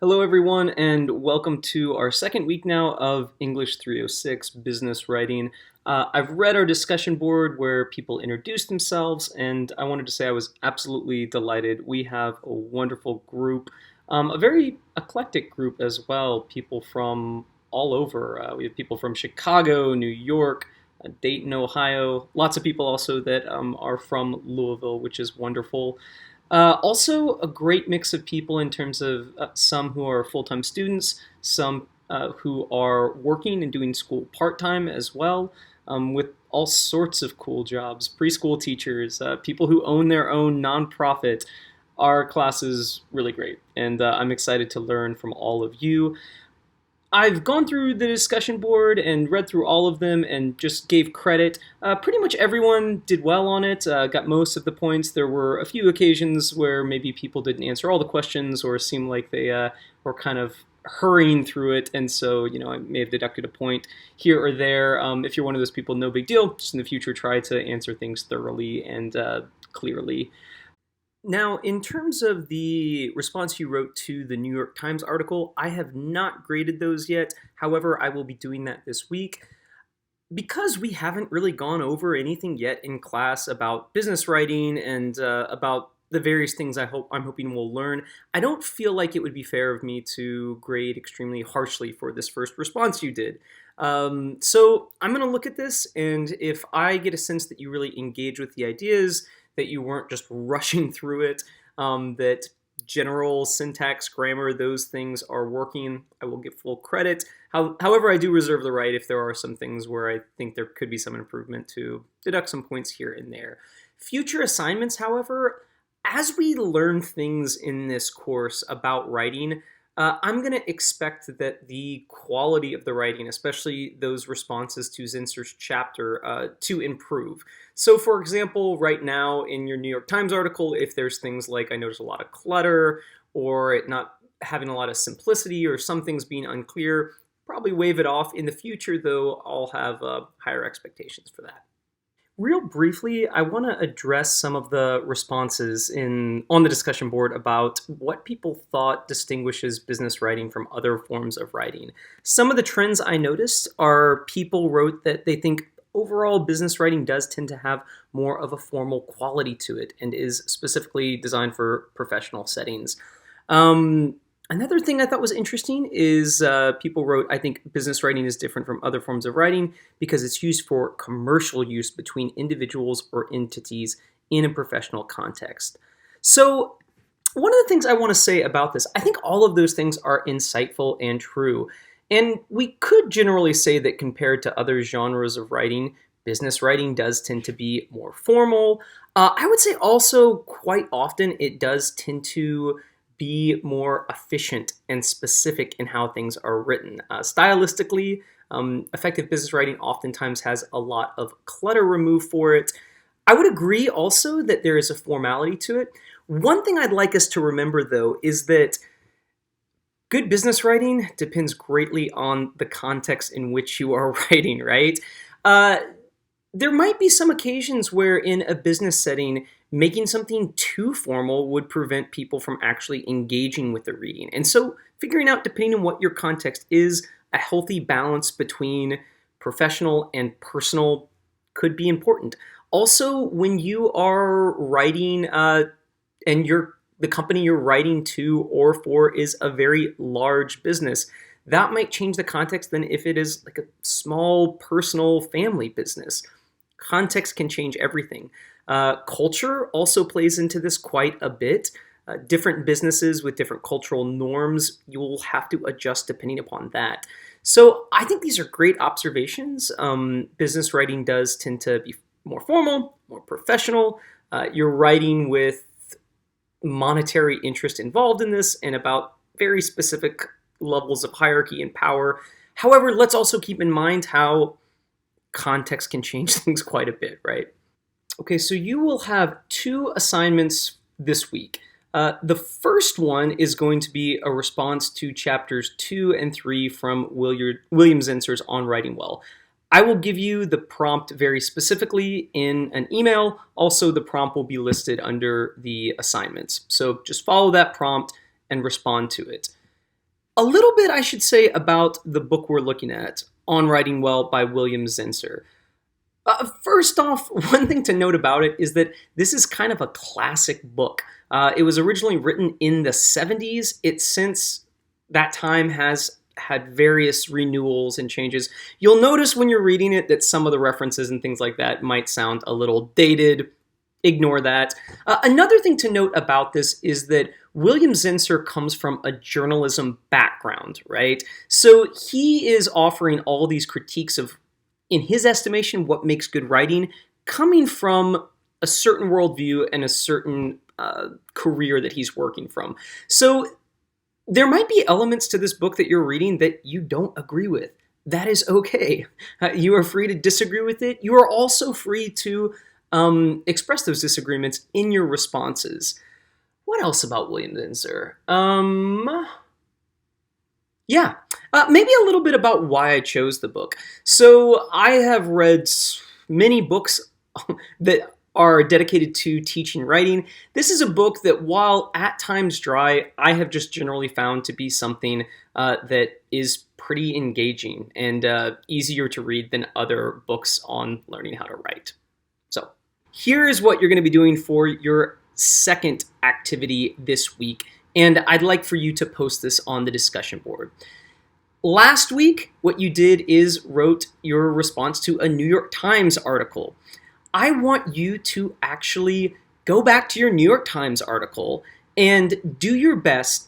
Hello, everyone, and welcome to our second week now of English 306 Business Writing. I've read our discussion board where people introduced themselves, and I wanted to say I was absolutely delighted. We have a wonderful group, a very eclectic group as well, people from all over. We have people from Chicago, New York, Dayton, Ohio, lots of people also that are from Louisville, which is wonderful. Also, a great mix of people in terms of some who are full time students, some who are working and doing school part time as well, with all sorts of cool jobs preschool teachers, people who own their own nonprofit. Our class is really great, and I'm excited to learn from all of you. I've gone through the discussion board and read through all of them and just gave credit. Pretty much everyone did well on it, got most of the points. There were a few occasions where maybe people didn't answer all the questions or seemed like they were kind of hurrying through it, and so I may have deducted a point here or there. If you're one of those people, no big deal. Just in the future, try to answer things thoroughly and clearly. Now, in terms of the response you wrote to the New York Times article, I have not graded those yet. However, I will be doing that this week. Because we haven't really gone over anything yet in class about business writing and about the various things I'm hoping we'll learn, I don't feel like it would be fair of me to grade extremely harshly for this first response you did. So I'm going to look at this, and if I get a sense that you really engage with the ideas, that you weren't just rushing through it, that general syntax, grammar, those things are working, I will give full credit. However, I do reserve the right if there are some things where I think there could be some improvement to deduct some points here and there. Future assignments, however, as we learn things in this course about writing, I'm going to expect that the quality of the writing, especially those responses to Zinser's chapter, to improve. So, for example, right now in your New York Times article, if there's things like I notice a lot of clutter or it not having a lot of simplicity or some things being unclear, probably wave it off. In the future, though, I'll have higher expectations for that. Real briefly, I want to address some of the responses on the discussion board about what people thought distinguishes business writing from other forms of writing. Some of the trends I noticed are people wrote that they think overall business writing does tend to have more of a formal quality to it and is specifically designed for professional settings. Another thing I thought was interesting is people wrote, I think business writing is different from other forms of writing because it's used for commercial use between individuals or entities in a professional context. So, one of the things I want to say about this, I think all of those things are insightful and true. And we could generally say that compared to other genres of writing, business writing does tend to be more formal. I would say also quite often it does tend to be more efficient and specific in how things are written. Stylistically, effective business writing oftentimes has a lot of clutter removed for it. I would agree also that there is a formality to it. One thing I'd like us to remember, though, is that good business writing depends greatly on the context in which you are writing, right? There might be some occasions where in a business setting, making something too formal would prevent people from actually engaging with the reading. And so figuring out, depending on what your context is, a healthy balance between professional and personal could be important. Also, when you are writing and the company you're writing to or for is a very large business, that might change the context than if it is like a small personal family business. Context can change everything. Culture also plays into this quite a bit. Different businesses with different cultural norms, you will have to adjust depending upon that. So I think these are great observations. Business writing does tend to be more formal, more professional. You're writing with monetary interest involved in this and about very specific levels of hierarchy and power. However, let's also keep in mind how context can change things quite a bit, right? Okay, so you will have two assignments this week. The first one is going to be a response to chapters 2 and 3 from William Zinsser's On Writing Well. I will give you the prompt very specifically in an email. Also, the prompt will be listed under the assignments. So just follow that prompt and respond to it. A little bit, I should say, about the book we're looking at, On Writing Well by William Zinsser. First off, one thing to note about it is that this is kind of a classic book. It was originally written in the 70s. It since that time has had various renewals and changes. You'll notice when you're reading it that some of the references and things like that might sound a little dated. Ignore that. Another thing to note about this is that William Zinsser comes from a journalism background, right? So he is offering all these critiques of, in his estimation, what makes good writing, coming from a certain worldview and a certain career that he's working from. So there might be elements to this book that you're reading that you don't agree with. That is okay. You are free to disagree with it. You are also free to express those disagreements in your responses. What else about William Zinsser? Maybe a little bit about why I chose the book. So I have read many books that are dedicated to teaching writing. This is a book that, while at times dry, I have just generally found to be something that is pretty engaging and easier to read than other books on learning how to write. So here is what you're going to be doing for your second activity this week, and I'd like for you to post this on the discussion board. Last week, what you did is wrote your response to a New York Times article. I want you to actually go back to your New York Times article and do your best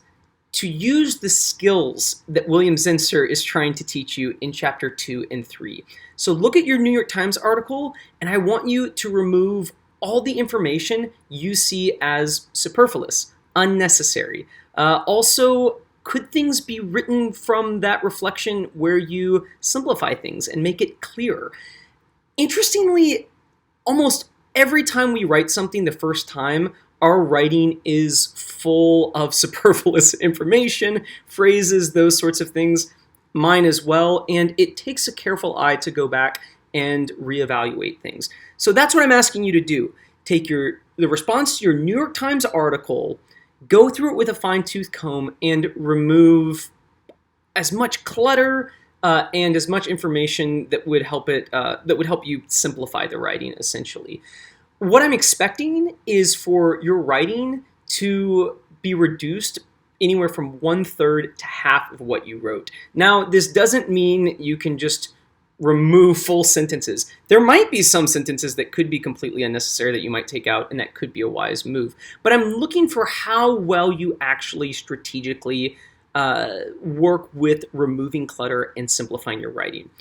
to use the skills that William Zinsser is trying to teach you in chapter 2 and 3. So look at your New York Times article, and I want you to remove all the information you see as superfluous, unnecessary. Also, could things be written from that reflection where you simplify things and make it clearer? Interestingly, almost every time we write something the first time, our writing is full of superfluous information, phrases, those sorts of things. Mine as well, and it takes a careful eye to go back and reevaluate things. So that's what I'm asking you to do. Take the response to your New York Times article, go through it with a fine-tooth comb, and remove as much clutter and as much information that would help you simplify the writing, essentially. What I'm expecting is for your writing to be reduced anywhere from 1/3 to half of what you wrote. Now, this doesn't mean you can just remove full sentences. There might be some sentences that could be completely unnecessary that you might take out, and that could be a wise move. But I'm looking for how well you actually strategically work with removing clutter and simplifying your writing.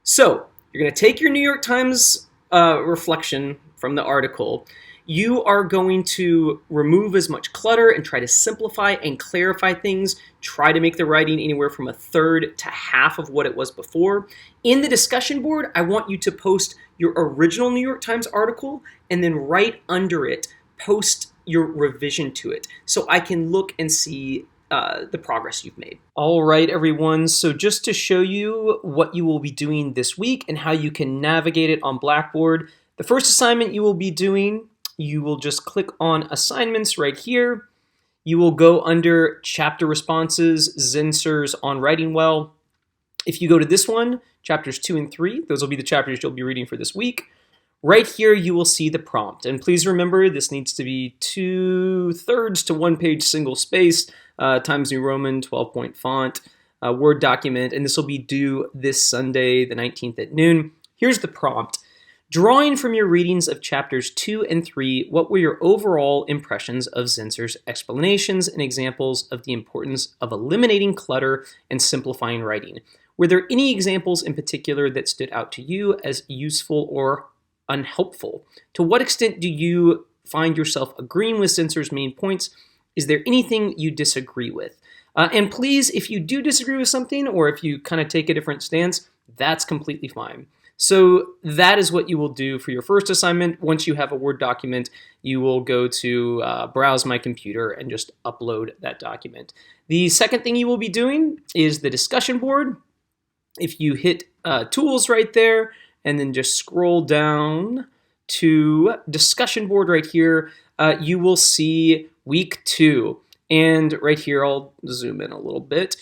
So you're going to take your New York Times reflection from the article. You are going to remove as much clutter and try to simplify and clarify things. Try to make the writing anywhere from 1/3 to half of what it was before. In the discussion board, I want you to post your original New York Times article and then right under it, post your revision to it so I can look and see the progress you've made. All right, everyone. So just to show you what you will be doing this week and how you can navigate it on Blackboard, the first assignment you will be doing, you will just click on assignments right here. You will go under chapter responses, Zinsser's On Writing Well. If you go to this one, chapters 2 and 3, those will be the chapters you'll be reading for this week. Right here, you will see the prompt. And please remember, this needs to be 2/3 to 1 page single spaced, Times New Roman, 12-point font, Word document, and this will be due this Sunday, the 19th at noon. Here's the prompt. Drawing from your readings of chapters 2 and 3, what were your overall impressions of Zinsser's explanations and examples of the importance of eliminating clutter and simplifying writing? Were there any examples in particular that stood out to you as useful or unhelpful? To what extent do you find yourself agreeing with Zinsser's main points? Is there anything you disagree with? And please, if you do disagree with something or if you kind of take a different stance, that's completely fine. So that is what you will do for your first assignment. Once you have a Word document, you will go to Browse My Computer and just upload that document. The second thing you will be doing is the discussion board. If you hit Tools right there and then just scroll down to discussion board right here, you will see week 2. And right here, I'll zoom in a little bit.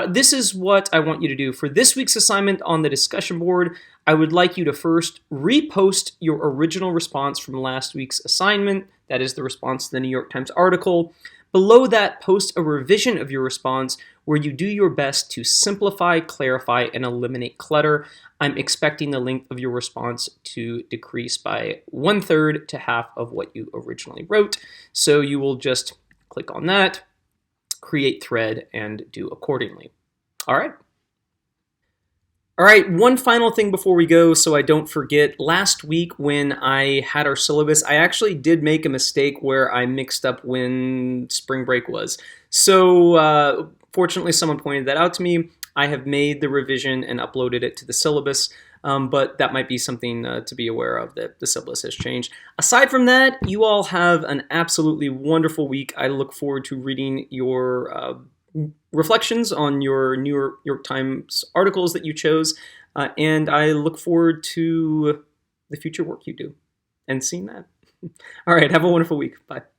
This is what I want you to do. For this week's assignment on the discussion board, I would like you to first repost your original response from last week's assignment. That is the response to the New York Times article. Below that, post a revision of your response where you do your best to simplify, clarify, and eliminate clutter. I'm expecting the length of your response to decrease by 1/3 to half of what you originally wrote. So you will just click on that, create thread, and do accordingly. All right. All right, one final thing before we go so I don't forget. Last week when I had our syllabus, I actually did make a mistake where I mixed up when spring break was. So fortunately, someone pointed that out to me. I have made the revision and uploaded it to the syllabus, but that might be something to be aware of, that the syllabus has changed. Aside from that, you all have an absolutely wonderful week. I look forward to reading your reflections on your New York Times articles that you chose, and I look forward to the future work you do and seeing that. All right, have a wonderful week. Bye.